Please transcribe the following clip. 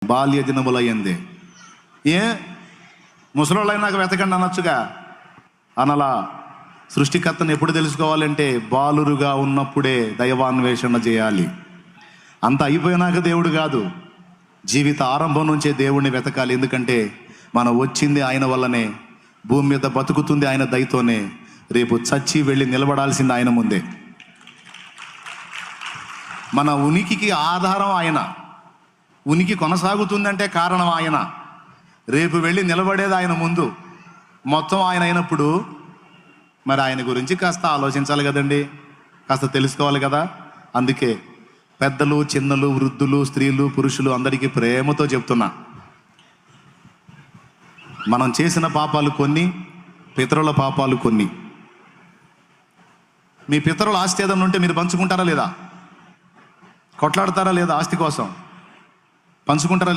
బాల్య దినములయ్యింది. ముసలోళ్ళైనాక వెతకండి అనొచ్చుగా, అనలా. సృష్టికర్తను ఎప్పుడు తెలుసుకోవాలంటే బాలురుగా ఉన్నప్పుడే దైవాన్వేషణ చేయాలి. అంత అయిపోయినాక దేవుడు కాదు, జీవిత ఆరంభం నుంచే దేవుణ్ణి వెతకాలి. ఎందుకంటే మనం వచ్చింది ఆయన వల్లనే, భూమి మీద బతుకుతుంది ఆయన దయతోనే, రేపు చచ్చి వెళ్ళి నిలబడాల్సింది ఆయన ముందే. మన ఉనికికి ఆధారం ఆయన, ఉనికి కొనసాగుతుందంటే కారణం ఆయన, రేపు వెళ్ళి నిలబడేది ఆయన ముందు, మొత్తం ఆయన అయినప్పుడు మరి ఆయన గురించి కాస్త ఆలోచించాలి కదండి, కాస్త తెలుసుకోవాలి కదా. అందుకే పెద్దలు, చిన్నలు, వృద్ధులు, స్త్రీలు, పురుషులు అందరికీ ప్రేమతో చెప్తున్నా, మనం చేసిన పాపాలు కొన్ని, పితరుల పాపాలు కొన్ని. మీ పితరుల ఆస్తి ఏదైనా ఉంటే మీరు పంచుకుంటారా లేదా? కొట్లాడతారా లేదా? ఆస్తి కోసం పంచుకుంటారా?